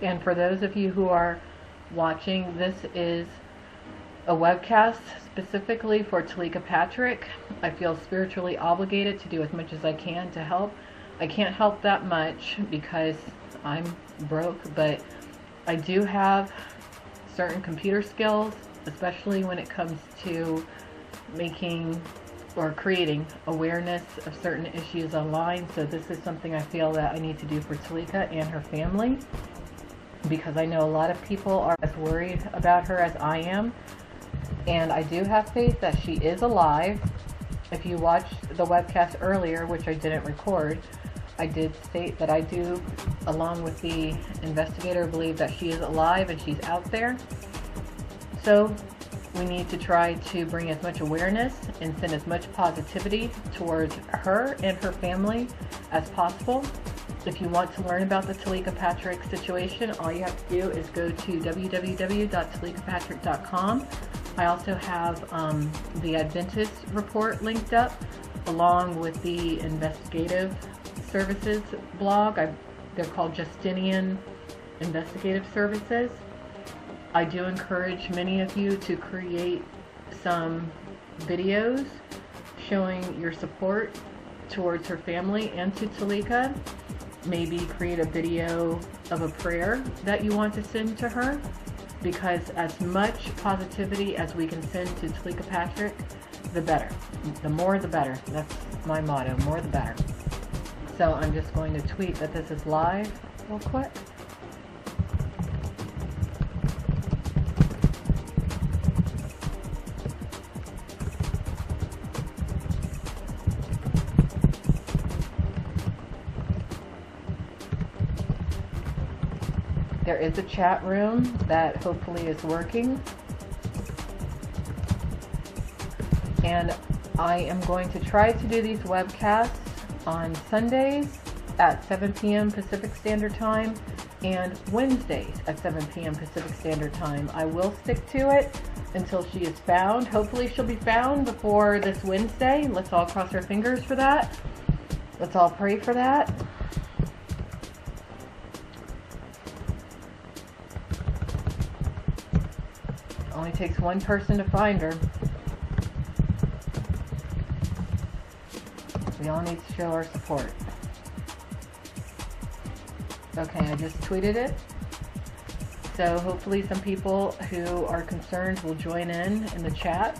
And for those of you who are watching, this is a webcast specifically for Teleka Patrick. I feel spiritually obligated to do as much as I can to help. I can't help that much because I'm broke, but I do have certain computer skills, especially when it comes to making or creating awareness of certain issues online. So this is something I feel that I need to do for Teleka and her family, because I know a lot of people are as worried about her as I am. And I do have faith that she is alive. If you watched the webcast earlier, which I didn't record, I did state that I do, along with the investigator, believe that she is alive and she's out there. So we need to try to bring as much awareness and send as much positivity towards her and her family as possible. If you want to learn about the Teleka Patrick situation, all you have to do is go to www.telekapatrick.com. I also have the Adventist report linked up, along with the investigative services blog. They're called Justinian Investigative Services. I do encourage many of you to create some videos showing your support towards her family and to Teleka. Maybe create a video of a prayer that you want to send to her, because as much positivity as we can send to Teleka Patrick, the better. The more the better. That's my motto, more the better. So I'm just going to tweet that this is live real quick. There is a chat room that hopefully is working. And I am going to try to do these webcasts on Sundays at 7 p.m. Pacific Standard Time and Wednesdays at 7 p.m. Pacific Standard Time. I will stick to it until she is found. Hopefully she'll be found before this Wednesday. Let's all cross our fingers for that. Let's all pray for that. Only takes one person to find her. We all need to show our support. Okay, I just tweeted it. So hopefully some people who are concerned will join in the chat.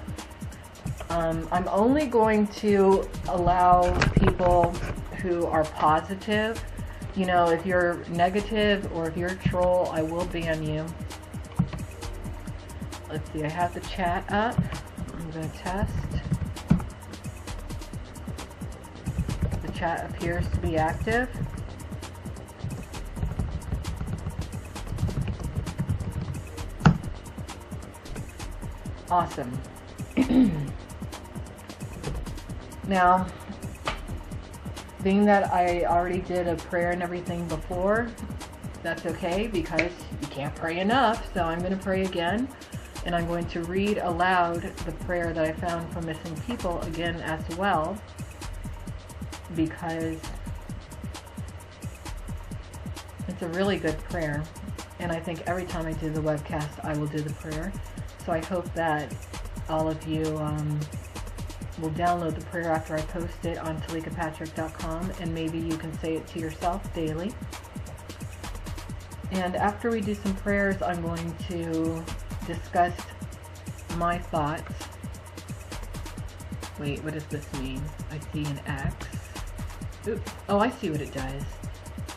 I'm only going to allow people who are positive. You know, if you're negative or if you're a troll, I will ban you. Let's see, I have the chat up. I'm going to test. The chat appears to be active. Awesome. Now, being that I already did a prayer and everything before, that's okay, because you can't pray enough, so I'm going to pray again. And I'm going to read aloud the prayer that I found for missing people again as well, because it's a really good prayer. And I think every time I do the webcast, I will do the prayer. So I hope that all of you will download the prayer after I post it on telekapatrick.com, and maybe you can say it to yourself daily. And after we do some prayers, I'm going to discuss my thoughts. Wait, what does this mean? I see an X. Oops. Oh, I see what it does.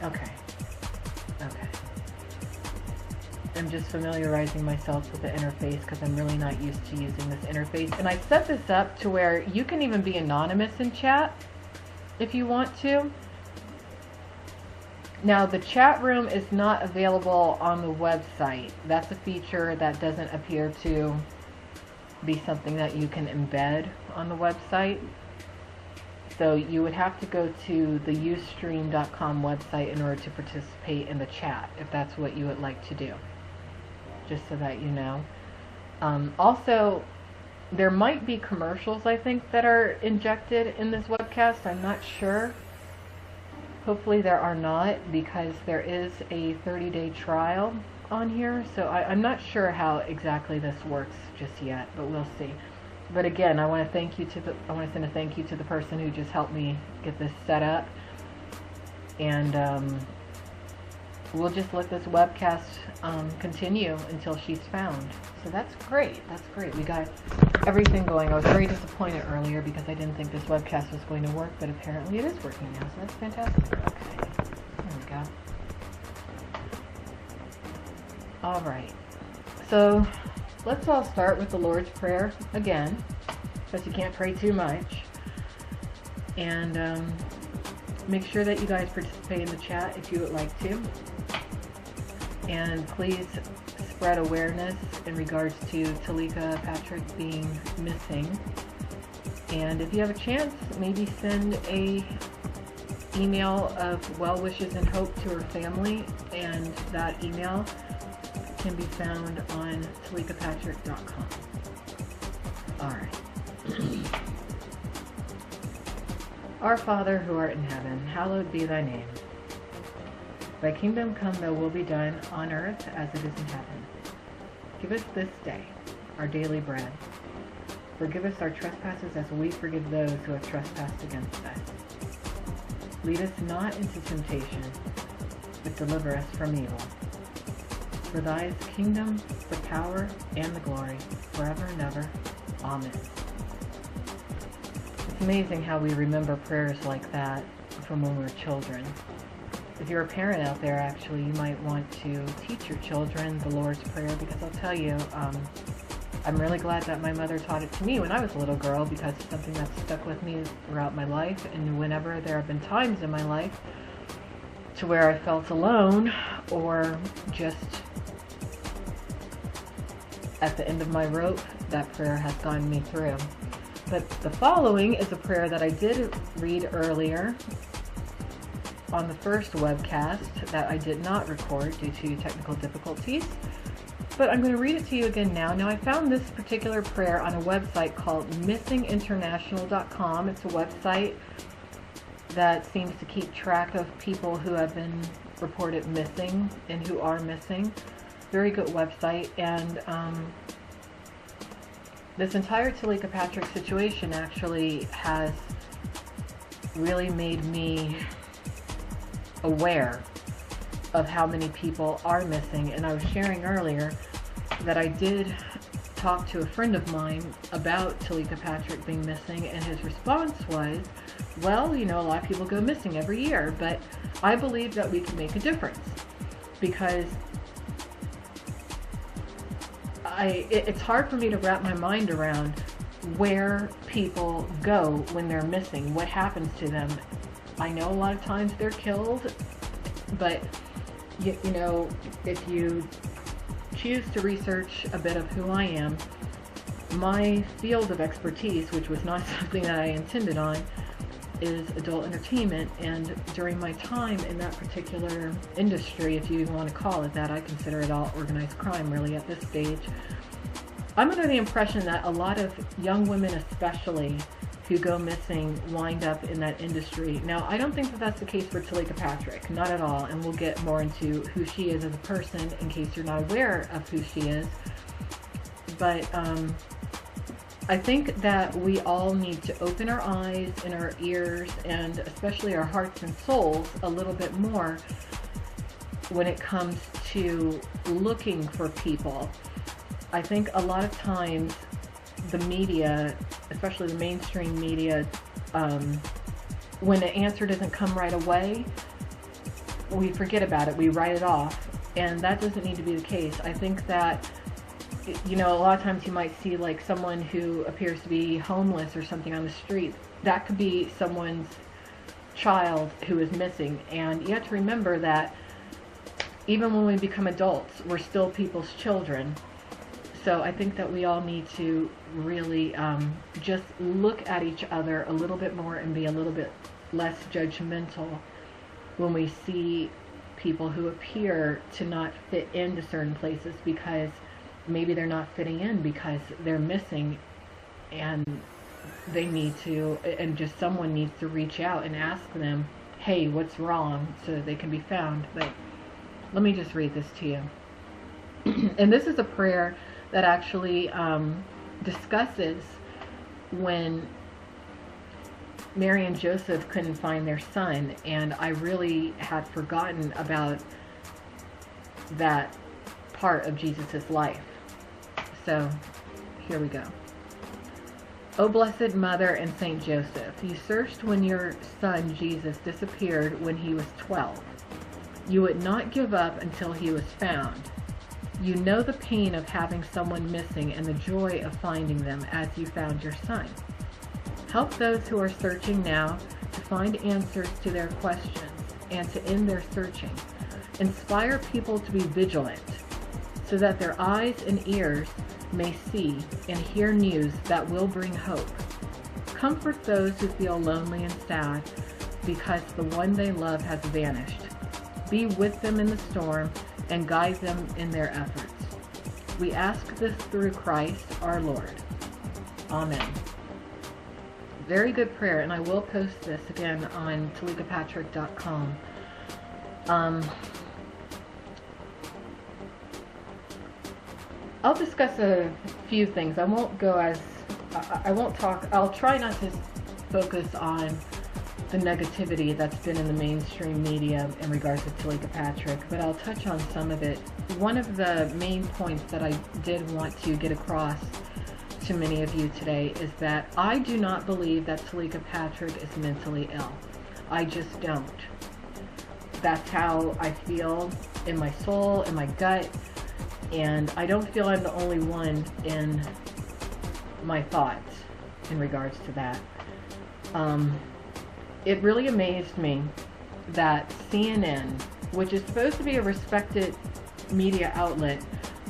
Okay. Okay. I'm just familiarizing myself with the interface because I'm really not used to using this interface. And I set this up to where you can even be anonymous in chat if you want to. Now, the chat room is not available on the website. That's a feature that doesn't appear to be something that you can embed on the website. So you would have to go to the ustream.com website in order to participate in the chat, if that's what you would like to do. Just so that you know. Also, there might be commercials, I think, that are injected in this webcast. I'm not sure. Hopefully there are not, because there is a 30-day trial on here, so I'm not sure how exactly this works just yet, but we'll see. But again, I want to send a thank you to the person who just helped me get this set up, and we'll just let this webcast continue until she's found. So that's great. That's great. We got everything going. I was very disappointed earlier because I didn't think this webcast was going to work, but apparently it is working now, so that's fantastic. Okay, there we go. All right. So let's all start with the Lord's Prayer again, because you can't pray too much. And make sure that you guys participate in the chat if you would like to. And please spread awareness in regards to Teleka Patrick being missing. And if you have a chance, maybe send a email of well wishes and hope to her family, and that email can be found on telekapatrick.com. Alright. Our Father who art in heaven, hallowed be thy name. Thy kingdom come, thy will be done on earth as it is in heaven. Give us this day our daily bread. Forgive us our trespasses as we forgive those who have trespassed against us. Lead us not into temptation, but deliver us from evil. For thy is the kingdom, the power, and the glory, forever and ever. Amen. It's amazing how we remember prayers like that from when we were children. If you're a parent out there, actually, you might want to teach your children the Lord's Prayer, because I'll tell you, I'm really glad that my mother taught it to me when I was a little girl, because it's something that's stuck with me throughout my life. And whenever there have been times in my life to where I felt alone, or just at the end of my rope, that prayer has gotten me through. But the following is a prayer that I did read earlier on the first webcast that I did not record due to technical difficulties. But I'm going to read it to you again now. Now, I found this particular prayer on a website called missinginternational.com. It's a website that seems to keep track of people who have been reported missing and who are missing. Very good website. And this entire Teleka Patrick situation actually has really made me aware of how many people are missing. And I was sharing earlier that I did talk to a friend of mine about Teleka Patrick being missing, and his response was, well, you know, a lot of people go missing every year, but I believe that we can make a difference, because it's hard for me to wrap my mind around where people go when they're missing, what happens to them. I know a lot of times they're killed, but you know, if you choose to research a bit of who I am, my field of expertise, which was not something that I intended on, is adult entertainment. And during my time in that particular industry, if you even want to call it that, I consider it all organized crime really at this stage. I'm under the impression that a lot of young women especially who go missing wind up in that industry. Now, I don't think that that's the case for Teleka Patrick, not at all, and we'll get more into who she is as a person in case you're not aware of who she is. But I think that we all need to open our eyes and our ears, and especially our hearts and souls, a little bit more when it comes to looking for people. I think a lot of times the media, especially the mainstream media, when an answer doesn't come right away, we forget about it, we write it off, and that doesn't need to be the case. I think that, you know, a lot of times you might see like someone who appears to be homeless or something on the street. That could be someone's child who is missing, and you have to remember that even when we become adults, we're still people's children. So I think that we all need to really just look at each other a little bit more and be a little bit less judgmental when we see people who appear to not fit into certain places, because maybe they're not fitting in because they're missing, and they need to, and just someone needs to reach out and ask them hey, what's wrong, so that they can be found. But let me just read this to you. And this is a prayer that actually discusses when Mary and Joseph couldn't find their son, and I really had forgotten about that part of Jesus' life. So here we go. O Blessed Mother and Saint Joseph, you searched when your son Jesus disappeared when he was 12. You would not give up until he was found. You know the pain of having someone missing and the joy of finding them as you found your son. Help those who are searching now to find answers to their questions and to end their searching. Inspire people to be vigilant so that their eyes and ears may see and hear news that will bring hope. Comfort those who feel lonely and sad because the one they love has vanished. Be with them in the storm and guide them in their efforts. We ask this through Christ our Lord. Amen. Very good prayer, and I will post this again on telekapatrick.com. I'll discuss a few things. I won't talk, I'll try not to focus on the negativity that's been in the mainstream media in regards to Teleka Patrick, but I'll touch on some of it. One of the main points that I did want to get across to many of you today is that I do not believe that Teleka Patrick is mentally ill. I just don't. That's how I feel in my soul, in my gut, and I don't feel I'm the only one in my thoughts in regards to that. It really amazed me that CNN, which is supposed to be a respected media outlet,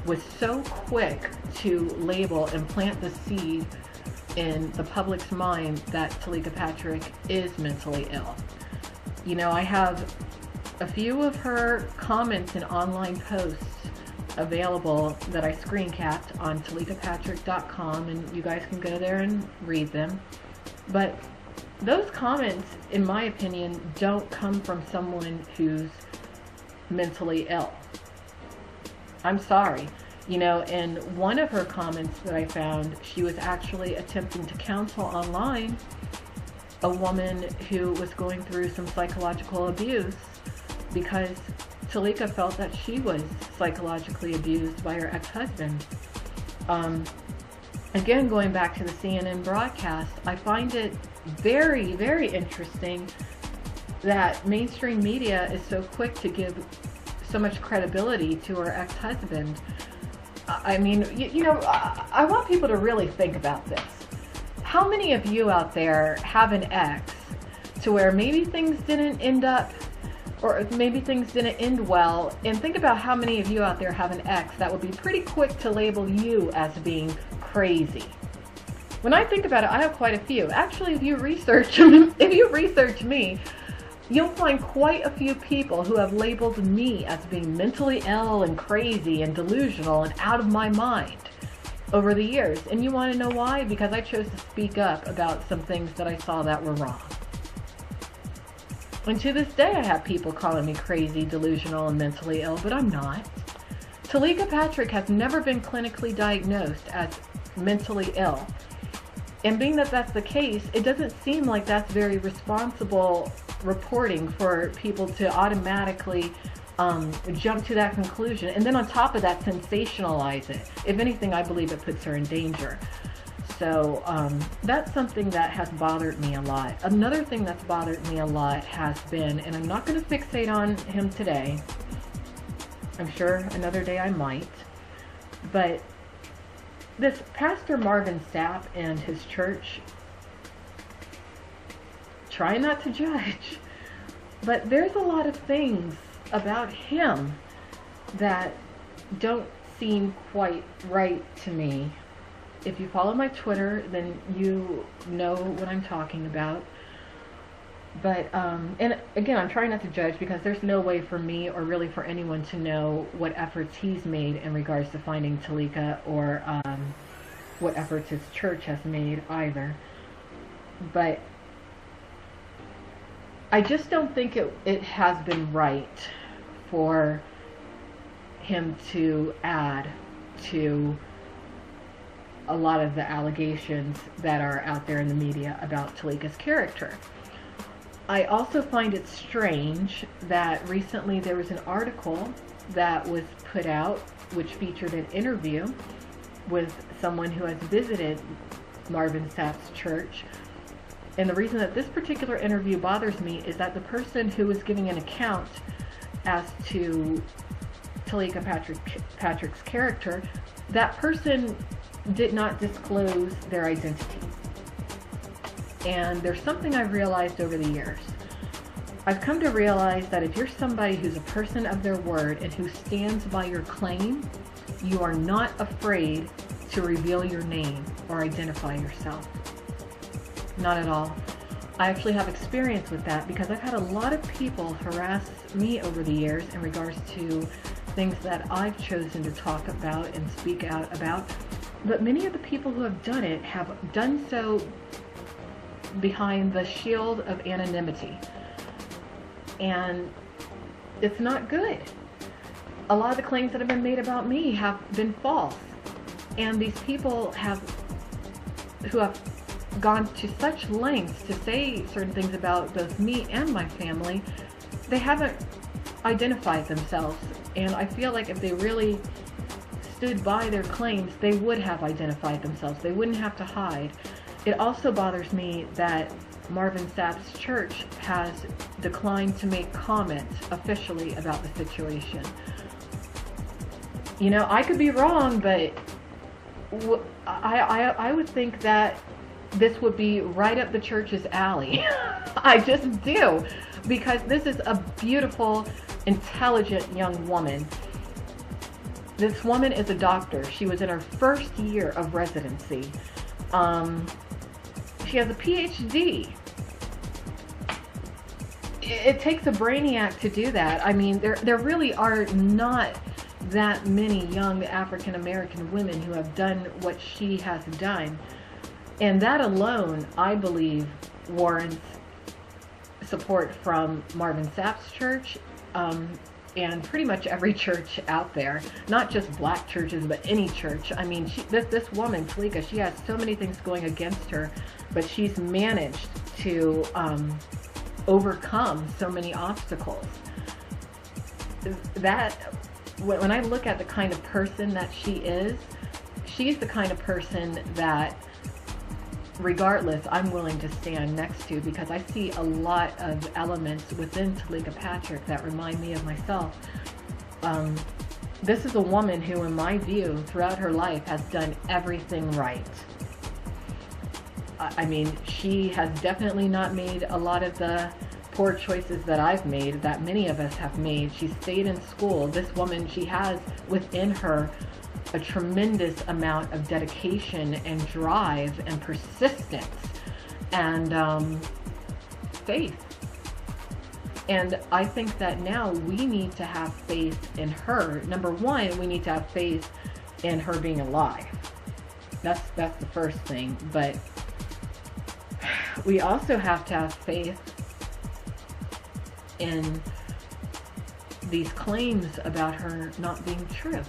was so quick to label and plant the seed in the public's mind that Teleka Patrick is mentally ill. You know, I have a few of her comments and online posts available that I screen capped on telekapatrick.com, and you guys can go there and read them. But those comments, in my opinion, don't come from someone who's mentally ill. I'm sorry. You know, in one of her comments that I found, she was actually attempting to counsel online a woman who was going through some psychological abuse because Teleka felt that she was psychologically abused by her ex-husband. Again, going back to the CNN broadcast, I find it very, very interesting that mainstream media is so quick to give so much credibility to her ex-husband. I mean, you know, I want people to really think about this. How many of you out there have an ex to where maybe things didn't end up, or maybe things didn't end well, and think about how many of you out there have an ex that would be pretty quick to label you as being crazy. When I think about it, I have quite a few. Actually, if you research me, you'll find quite a few people who have labeled me as being mentally ill and crazy and delusional and out of my mind over the years. And you want to know why? Because I chose to speak up about some things that I saw that were wrong. And to this day, I have people calling me crazy, delusional, and mentally ill, but I'm not. Teleka Patrick has never been clinically diagnosed as mentally ill. And being that that's the case, it doesn't seem like that's very responsible reporting for people to automatically jump to that conclusion. And then on top of that, sensationalize it. If anything, I believe it puts her in danger. So that's something that has bothered me a lot. Another thing that's bothered me a lot has been, and I'm not going to fixate on him today. I'm sure another day I might. But this Pastor Marvin Sapp and his church, try not to judge, but there's a lot of things about him that don't seem quite right to me. If you follow my Twitter, then you know what I'm talking about. But, and again, I'm trying not to judge because there's no way for me or really for anyone to know what efforts he's made in regards to finding Teleka, or what efforts his church has made either. But I just don't think it has been right for him to add to a lot of the allegations that are out there in the media about Teleka's character. I also find it strange that recently there was an article that was put out which featured an interview with someone who has visited Marvin Sapp's church. And the reason that this particular interview bothers me is that the person who was giving an account as to Teleka Patrick's character, that person did not disclose their identity. And there's something I've realized over the years. I've come to realize that if you're somebody who's a person of their word and who stands by your claim, you are not afraid to reveal your name or identify yourself. Not at all. I actually have experience with that because I've had a lot of people harass me over the years in regards to things that I've chosen to talk about and speak out about. But many of the people who have done it have done so behind the shield of anonymity. And it's not good. A lot of the claims that have been made about me have been false. And these people who have gone to such lengths to say certain things about both me and my family, they haven't identified themselves. And I feel like if they really stood by their claims, they would have identified themselves. They wouldn't have to hide. It also bothers me that Marvin Sapp's church has declined to make comments officially about the situation. You know, I could be wrong, but I would think that this would be right up the church's alley. I just do, because this is a beautiful, intelligent young woman. This woman is a doctor. She was in her first year of residency. She has a PhD. It takes a brainiac to do that. I mean, there really are not that many young African American women who have done what she has done. And that alone, I believe, warrants support from Marvin Sapp's church, and pretty much every church out there. Not just black churches, but any church. I mean, this woman, Teleka, she has so many things going against her, but she's managed to overcome so many obstacles. When I look at the kind of person that she's the kind of person that, regardless, I'm willing to stand next to, because I see a lot of elements within Teleka Patrick that remind me of myself. This is a woman who, in my view, throughout her life has done everything right. I mean, she has definitely not made a lot of the poor choices that I've made, that many of us have made. She stayed in school. This woman, she has within her a tremendous amount of dedication and drive and persistence and faith. And I think that now we need to have faith in her. Number one, we need to have faith in her being alive. That's the first thing. But we also have to have faith in these claims about her not being true.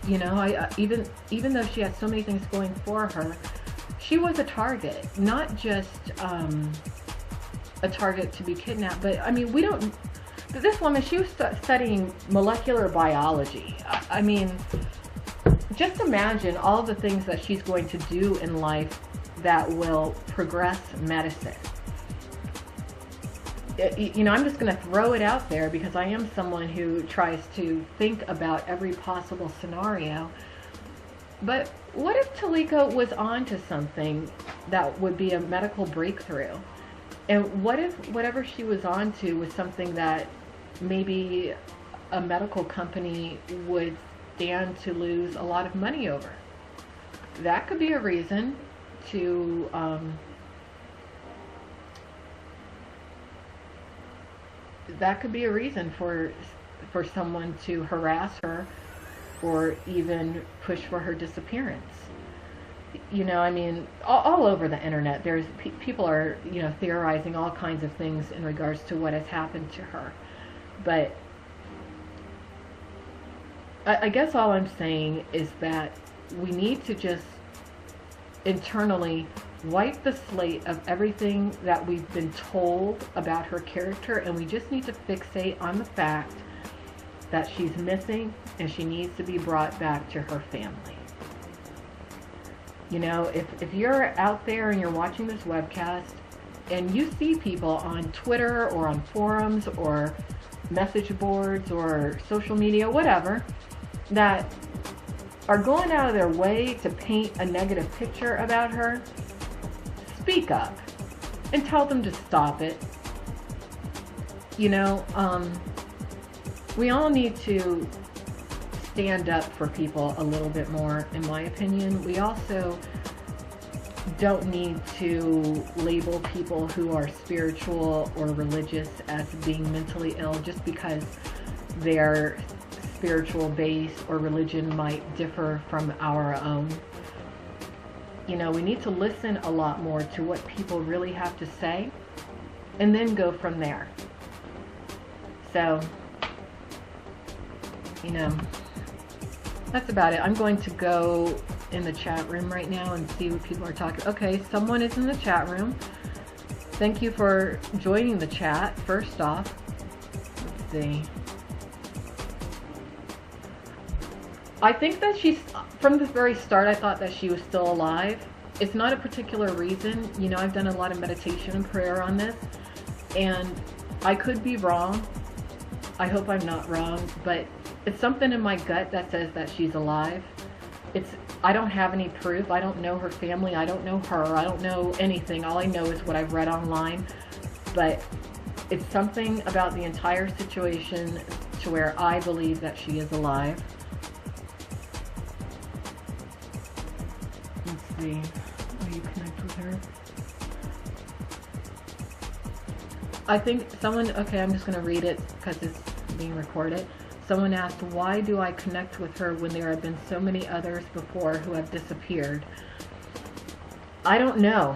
You know, even though she has so many things going for her, she was a target, not just a target to be kidnapped, but I mean, this woman, she was studying molecular biology. I mean, just imagine all the things that she's going to do in life that will progress medicine. You know, I'm just going to throw it out there because I am someone who tries to think about every possible scenario. But what if Teleka was onto something that would be a medical breakthrough? And what if whatever she was onto was something that maybe a medical company would stand to lose a lot of money over? That could be a reason to for someone to harass her or even push for her disappearance. You know, I mean, all over the internet, there's people are, you know, theorizing all kinds of things in regards to what has happened to her. But I guess all I'm saying is that we need to just internally wipe the slate of everything that we've been told about her character, and we just need to fixate on the fact that she's missing and she needs to be brought back to her family. You know, if you're out there and you're watching this webcast and you see people on Twitter or on forums or message boards or social media, whatever, that are going out of their way to paint a negative picture about her, speak up and tell them to stop it. You know, we all need to stand up for people a little bit more, in my opinion. We also don't need to label people who are spiritual or religious as being mentally ill just because their spiritual base or religion might differ from our own. You know, we need to listen a lot more to what people really have to say and then go from there. So, you know, that's about it. I'm going to go in the chat room right now and see what people are talking. Okay, someone is in the chat room. Thank you for joining the chat, first off. Let's see. I think that she's, from the very start, I thought that she was still alive. It's not a particular reason. You know, I've done a lot of meditation and prayer on this, and I could be wrong. I hope I'm not wrong, but it's something in my gut that says that she's alive. I don't have any proof. I don't know her family. I don't know her. I don't know anything. All I know is what I've read online. But it's something about the entire situation to where I believe that she is alive. Let's see. Will you connect with her? I think someone, okay, I'm just going to read it because it's being recorded. Someone asked, why do I connect with her when there have been so many others before who have disappeared? I don't know.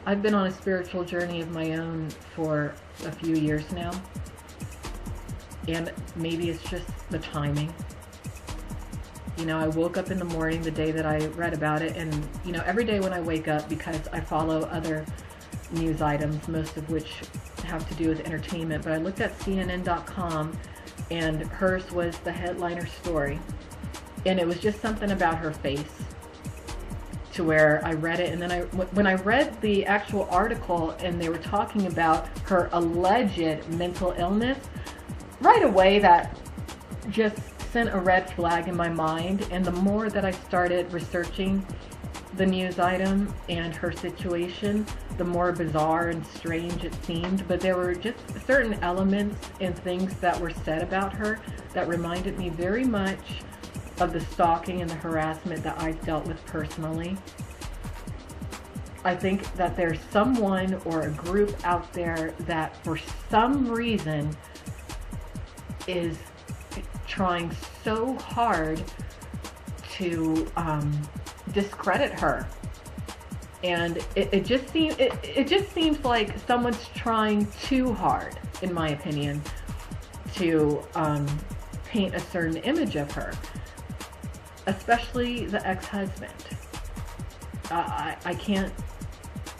I've been on a spiritual journey of my own for a few years now. And maybe it's just the timing. You know, I woke up in the morning the day that I read about it, and, you know, every day when I wake up, because I follow other news items, most of which have to do with entertainment, but I looked at CNN.com and hers was the headliner story, and it was just something about her face to where I read it, and then when I read the actual article and they were talking about her alleged mental illness, right away that just sent a red flag in my mind. And the more that I started researching the news item and her situation, the more bizarre and strange it seemed. But there were just certain elements and things that were said about her that reminded me very much of the stalking and the harassment that I've dealt with personally. I think that there's someone or a group out there that for some reason is trying so hard to discredit her, and it just seems like someone's trying too hard, in my opinion, to paint a certain image of her, especially the ex-husband. I can't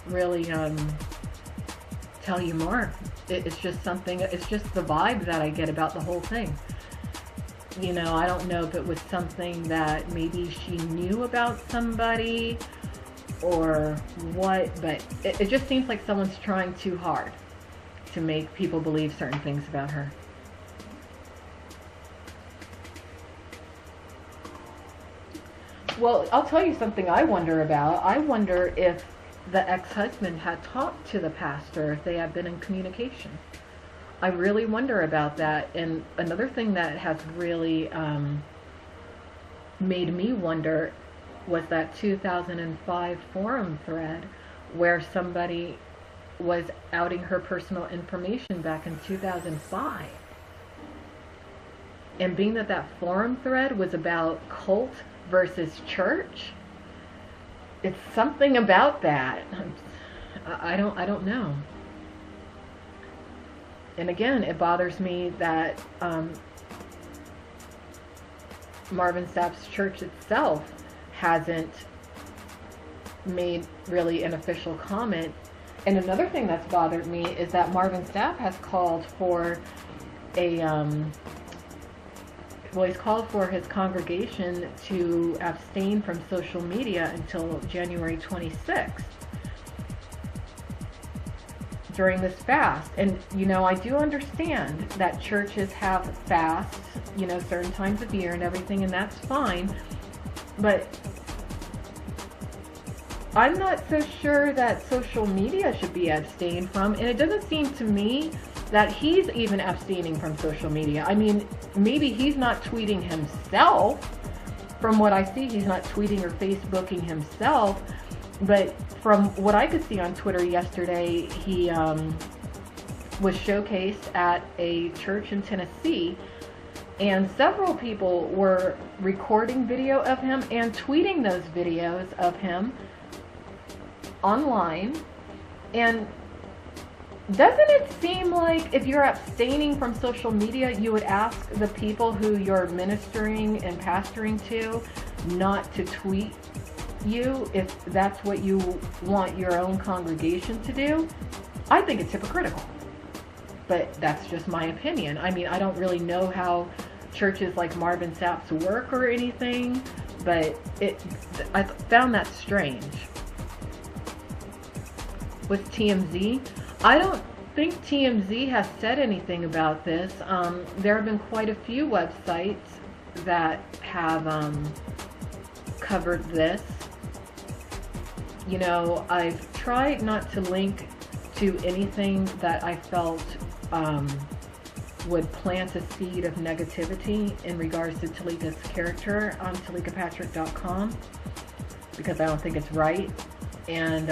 really tell you more. It's just something, it's just the vibe that I get about the whole thing. You know, I don't know if it was something that maybe she knew about somebody or what, but it just seems like someone's trying too hard to make people believe certain things about her. Well, I'll tell you something I wonder about. I wonder if the ex-husband had talked to the pastor, if they had been in communication. I really wonder about that. And another thing that has really made me wonder was that 2005 forum thread where somebody was outing her personal information back in 2005. And being that that forum thread was about cult versus church. It's something about that. I don't know. And again, it bothers me that Marvin Sapp's church itself hasn't made really an official comment. And another thing that's bothered me is that Marvin Sapp has called for he's called for his congregation to abstain from social media until January 26th during this fast. And, you know, I do understand that churches have fasts, you know, certain times of year and everything, and that's fine. But I'm not so sure that social media should be abstained from, and it doesn't seem to me that he's even abstaining from social media. I mean, maybe he's not tweeting himself. From what I see, he's not tweeting or Facebooking himself, but from what I could see on Twitter yesterday, he was showcased at a church in Tennessee, and several people were recording video of him and tweeting those videos of him online. And doesn't it seem like if you're abstaining from social media, you would ask the people who you're ministering and pastoring to not to tweet you if that's what you want your own congregation to do? I think it's hypocritical, but that's just my opinion. I mean, I don't really know how churches like Marvin Sapp's work or anything, but I found that strange. With TMZ, I don't think TMZ has said anything about this. There have been quite a few websites that have covered this. You know, I've tried not to link to anything that I felt would plant a seed of negativity in regards to Teleka's character on telekapatrick.com, because I don't think it's right, and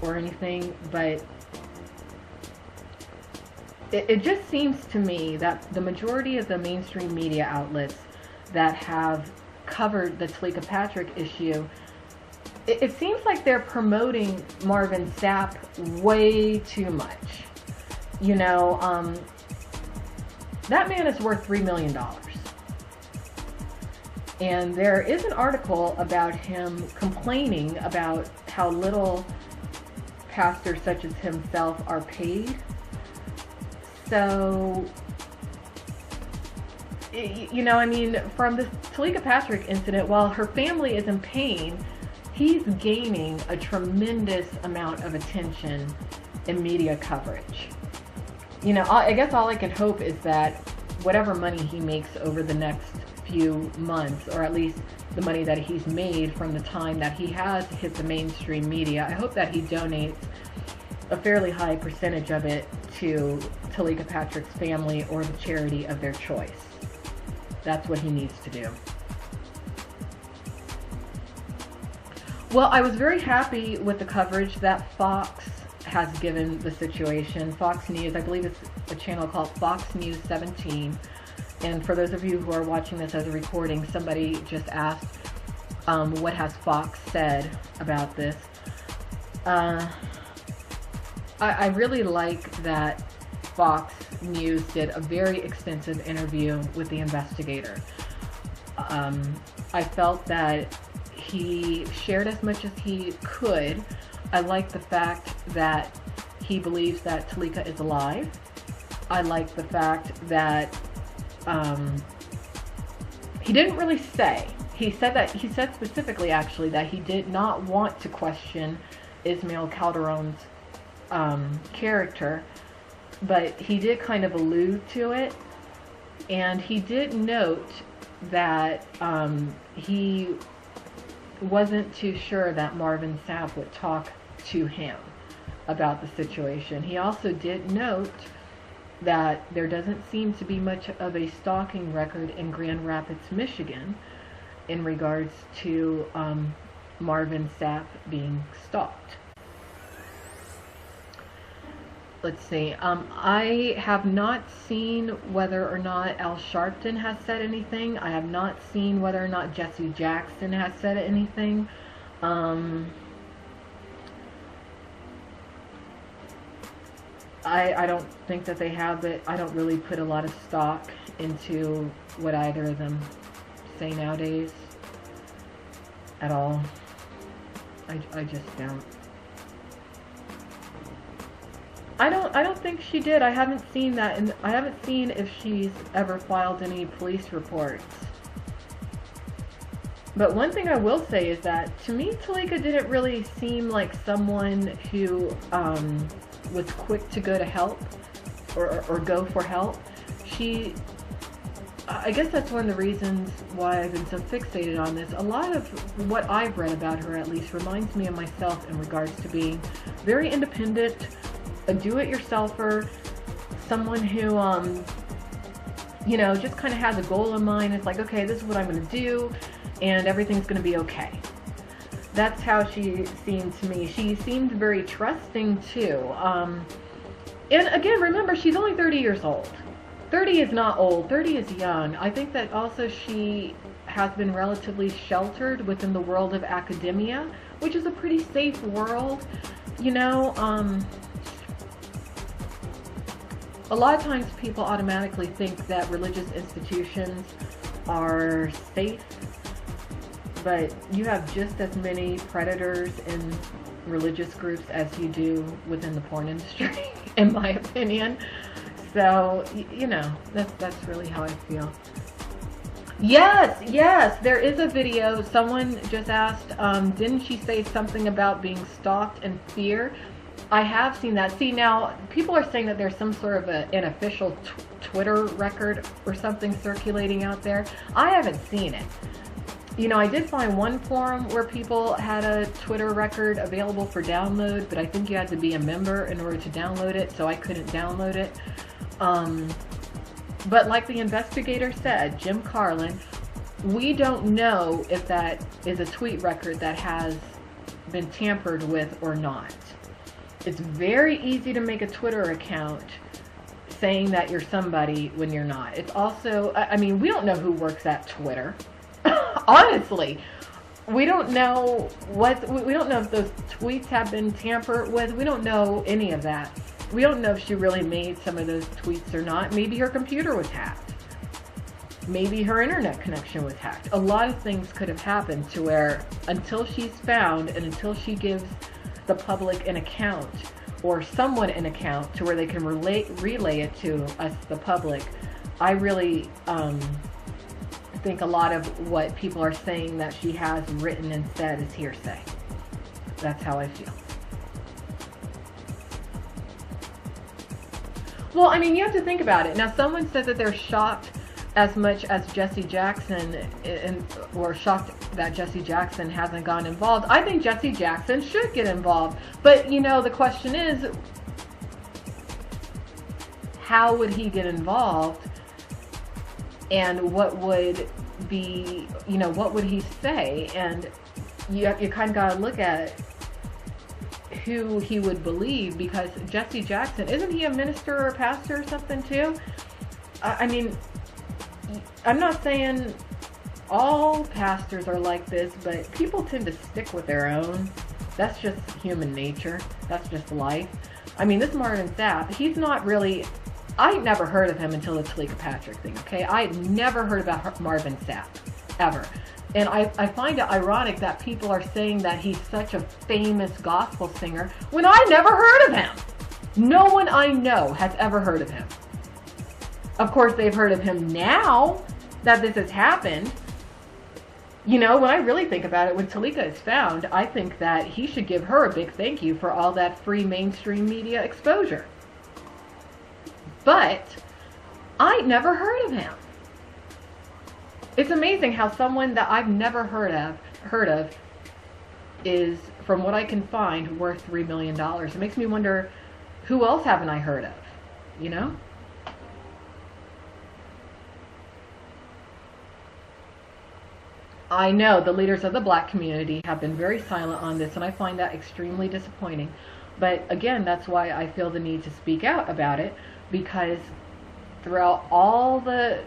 or anything. But it just seems to me that the majority of the mainstream media outlets that have covered the Teleka Patrick issue, it seems like they're promoting Marvin Sapp way too much. You know, that man is worth $3 million. And there is an article about him complaining about how little pastors such as himself are paid. So, you know, I mean, from the Teleka Patrick incident, while her family is in pain, he's gaining a tremendous amount of attention in media coverage. You know, I guess all I can hope is that whatever money he makes over the next few months, or at least the money that he's made from the time that he has hit the mainstream media, I hope that he donates a fairly high percentage of it to Teleka Patrick's family or the charity of their choice. That's what he needs to do. Well, I was very happy with the coverage that Fox has given the situation. Fox News, I believe it's a channel called Fox News 17. And for those of you who are watching this as a recording, somebody just asked, what has Fox said about this? I really like that Fox News did a very extensive interview with the investigator. I felt that he shared as much as he could. I like the fact that he believes that Teleka is alive. I like the fact that he didn't really say. He said specifically, actually, that he did not want to question Ismael Calderon's character, but he did kind of allude to it, and he did note that he wasn't too sure that Marvin Sapp would talk to him about the situation. He also did note that there doesn't seem to be much of a stalking record in Grand Rapids, Michigan in regards to Marvin Sapp being stalked. let's see. I have not seen whether or not Al Sharpton has said anything. I have not seen whether or not Jesse Jackson has said anything. I don't think that they have, but I don't really put a lot of stock into what either of them say nowadays at all. I just don't. I don't think she did. I haven't seen that, and I haven't seen if she's ever filed any police reports. But one thing I will say is that, to me, Teleka didn't really seem like someone who was quick to go to help or go for help. I guess that's one of the reasons why I've been so fixated on this. A lot of what I've read about her, at least, reminds me of myself in regards to being very independent, a do-it-yourselfer, someone who, you know, just kind of has a goal in mind. It's like, okay, this is what I'm going to do, and everything's going to be okay. That's how she seemed to me. She seemed very trusting, too. And again, remember, she's only 30 years old. 30 is not old. 30 is young. I think that also she has been relatively sheltered within the world of academia, which is a pretty safe world. You know, a lot of times people automatically think that religious institutions are safe, but you have just as many predators in religious groups as you do within the porn industry, in my opinion. So, you know, that's really how I feel. Yes, there is a video. Someone just asked, didn't she say something about being stalked and fear? I have seen that. See, now, people are saying that there's some sort of an official Twitter record or something circulating out there. I haven't seen it. You know, I did find one forum where people had a Twitter record available for download, but I think you had to be a member in order to download it, so I couldn't download it. But like the investigator said, Jim Carlin, we don't know if that is a tweet record that has been tampered with or not. It's very easy to make a Twitter account saying that you're somebody when you're not. It's also, I mean, we don't know who works at Twitter. Honestly, we don't know we don't know if those tweets have been tampered with. We don't know any of that. We don't know if she really made some of those tweets or not. Maybe her computer was hacked. Maybe her internet connection was hacked. A lot of things could have happened to where, until she's found and until she gives the public an account or someone an account to where they can relay it to us, the public, I really think a lot of what people are saying that she has written and said is hearsay. That's how I feel. Well, I mean, you have to think about it. Now, someone said that they're shocked as much as Jesse Jackson, or shocked that Jesse Jackson hasn't gotten involved. I think Jesse Jackson should get involved. But, you know, the question is, how would he get involved? And what would be, you know, what would he say? And you kind of got to look at who he would believe, because Jesse Jackson, isn't he a minister or a pastor or something too? I mean, I'm not saying all pastors are like this, but people tend to stick with their own. That's just human nature. That's just life. I mean, this Marvin Sapp, he's not really, I never heard of him until the Teleka Patrick thing, okay? I had never heard about Marvin Sapp, ever. And I find it ironic that people are saying that he's such a famous gospel singer when I never heard of him. No one I know has ever heard of him. Of course, they've heard of him now that this has happened. You know, when I really think about it, when Teleka is found, I think that he should give her a big thank you for all that free mainstream media exposure. But I never heard of him. It's amazing how someone that I've never heard of is, from what I can find, worth $3 million. It makes me wonder, who else haven't I heard of? You know? I know the leaders of the black community have been very silent on this, and I find that extremely disappointing. But again, that's why I feel the need to speak out about it, because throughout all the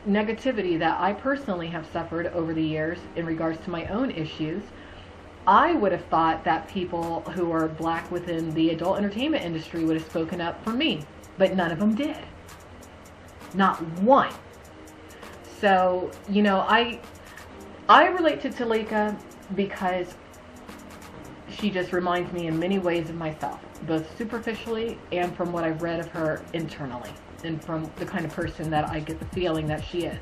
negativity that I personally have suffered over the years in regards to my own issues, I would have thought that people who are black within the adult entertainment industry would have spoken up for me, but none of them did. Not one. So, you know, I relate to Teleka because she just reminds me in many ways of myself, both superficially and from what I've read of her internally, and from the kind of person that I get the feeling that she is.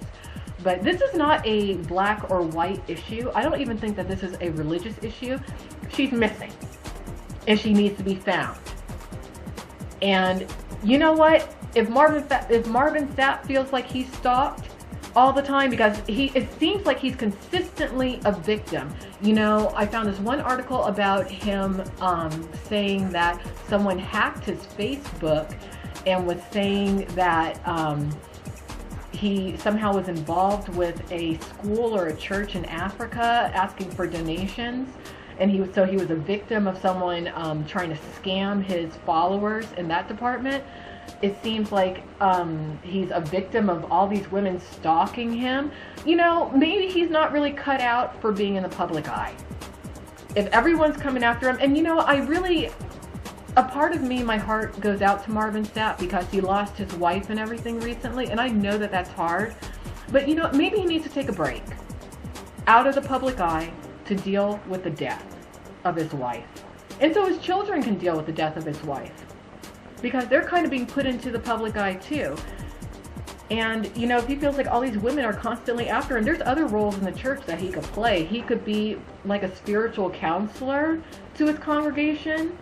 But this is not a black or white issue. I don't even think that this is a religious issue. She's missing, and she needs to be found. And you know what? If Marvin Sapp feels like he's stalked all the time, because it seems like he's consistently a victim. You know, I found this one article about him saying that someone hacked his Facebook and was saying that he somehow was involved with a school or a church in Africa asking for donations, and he was a victim of someone trying to scam his followers in that department. It seems like he's a victim of all these women stalking him. You know, maybe he's not really cut out for being in the public eye. If everyone's coming after him, and you know, a part of me, my heart goes out to Marvin Sapp because he lost his wife and everything recently, and I know that that's hard. But you know, maybe he needs to take a break out of the public eye to deal with the death of his wife. And so his children can deal with the death of his wife, because they're kind of being put into the public eye too. And you know, if he feels like all these women are constantly after him, there's other roles in the church that he could play. He could be like a spiritual counselor to his congregation,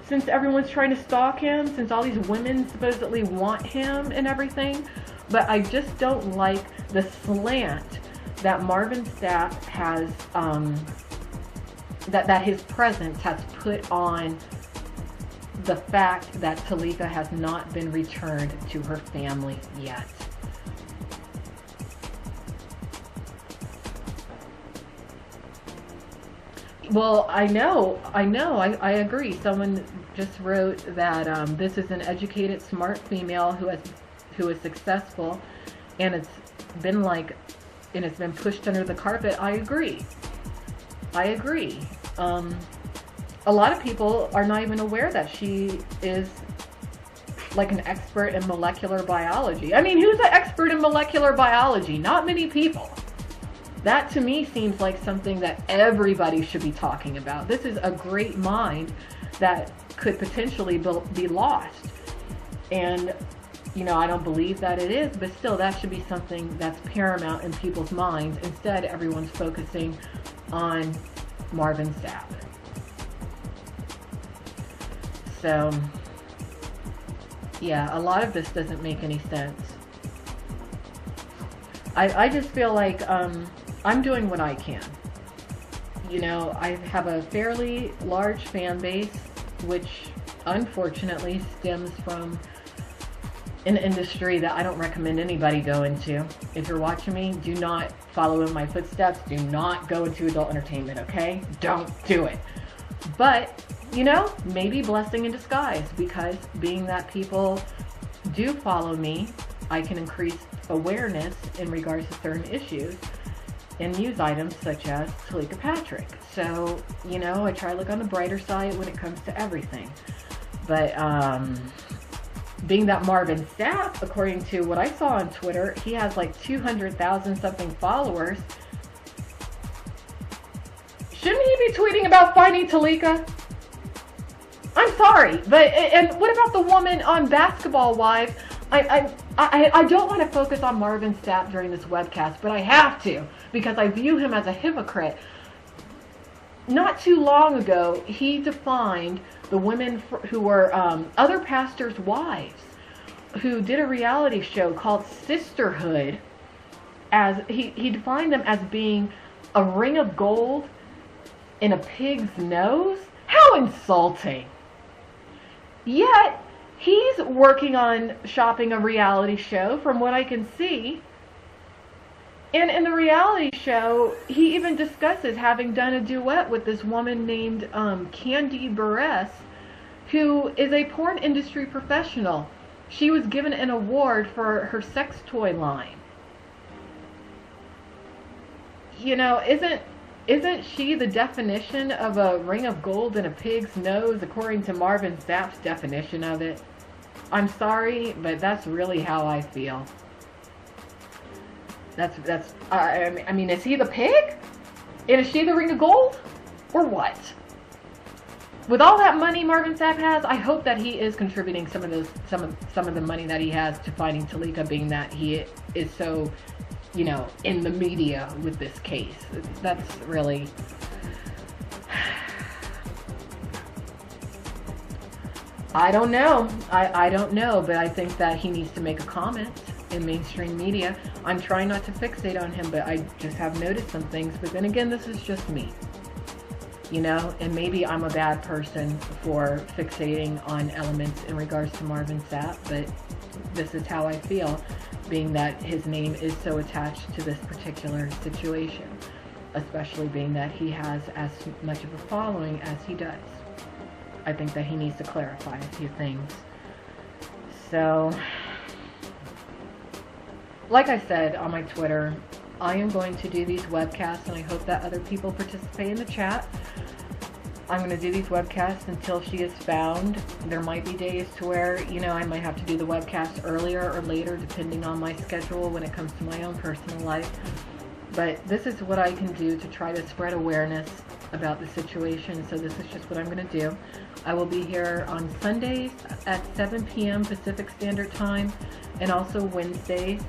since everyone's trying to stalk him, since all these women supposedly want him and everything. But I just don't like the slant that Marvin Sapp has, that his presence has put on the fact that Teleka has not been returned to her family yet. Well, I agree. Someone just wrote that this is an educated, smart female who is successful, and it's been pushed under the carpet. I agree. A lot of people are not even aware that she is like an expert in molecular biology. I mean, who's an expert in molecular biology? Not many people. That to me seems like something that everybody should be talking about. This is a great mind that could potentially be lost. And, you know, I don't believe that it is, but still, that should be something that's paramount in people's minds. Instead, everyone's focusing on Marvin Sapp. So, yeah, a lot of this doesn't make any sense. I just feel like I'm doing what I can. You know, I have a fairly large fan base, which unfortunately stems from an industry that I don't recommend anybody go into. If you're watching me, do not follow in my footsteps. Do not go into adult entertainment, okay? Don't do it. But, you know, maybe blessing in disguise, because being that people do follow me, I can increase awareness in regards to certain issues in news items such as Teleka Patrick. So, you know, I try to look on the brighter side when it comes to everything. But being that Marvin Sapp, according to what I saw on Twitter, he has like 200,000 something followers. Shouldn't he be tweeting about finding Teleka? I'm sorry, but and what about the woman on Basketball Wives? I don't want to focus on Marvin Sapp during this webcast, but I have to, because I view him as a hypocrite. Not too long ago, he defined the women who were other pastors' wives, who did a reality show called Sisterhood, as he defined them as being a ring of gold in a pig's nose. How insulting! Yet, he's working on shopping a reality show, from what I can see. And in the reality show, he even discusses having done a duet with this woman named Candy Buress, who is a porn industry professional. She was given an award for her sex toy line. You know, isn't she the definition of a ring of gold in a pig's nose, according to Marvin Sapp's definition of it? I'm sorry, but that's really how I feel. I mean, is he the pig? And is she the ring of gold? Or what? With all that money Marvin Sapp has, I hope that he is contributing some of the money that he has to finding Teleka, being that he is so, you know, in the media with this case. That's really... I don't know. I don't know, but I think that he needs to make a comment in mainstream media. I'm trying not to fixate on him, but I just have noticed some things. But then again, this is just me. You know, and maybe I'm a bad person for fixating on elements in regards to Marvin Sapp, but this is how I feel, being that his name is so attached to this particular situation, especially being that he has as much of a following as he does. I think that he needs to clarify a few things. So, like I said on my Twitter, I am going to do these webcasts, and I hope that other people participate in the chat. I'm going to do these webcasts until she is found. There might be days to where, you know, I might have to do the webcast earlier or later, depending on my schedule when it comes to my own personal life. But this is what I can do to try to spread awareness about the situation. So this is just what I'm going to do. I will be here on Sundays at 7 p.m. Pacific Standard Time, and also Wednesdays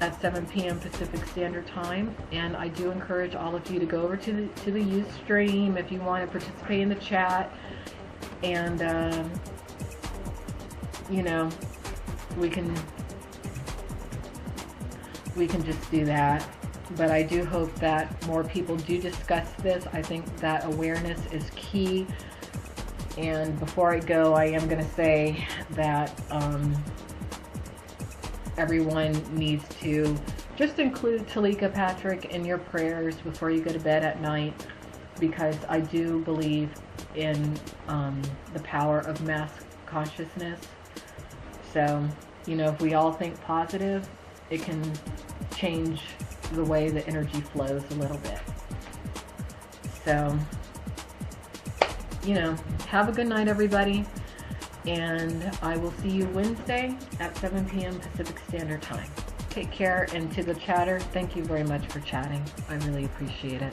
at 7 p.m. Pacific Standard Time. And I do encourage all of you to go over to the Ustream if you want to participate in the chat. And you know, we can just do that. But I do hope that more people do discuss this. I think that awareness is key. And before I go, I am going to say that everyone needs to just include Teleka Patrick in your prayers before you go to bed at night, because I do believe in the power of mass consciousness. So, you know, if we all think positive, it can change the way the energy flows a little bit. So, you know, have a good night, everybody, and I will see you Wednesday at 7 p.m. Pacific Standard Time. Take care, and to the chatter, thank you very much for chatting. I really appreciate it.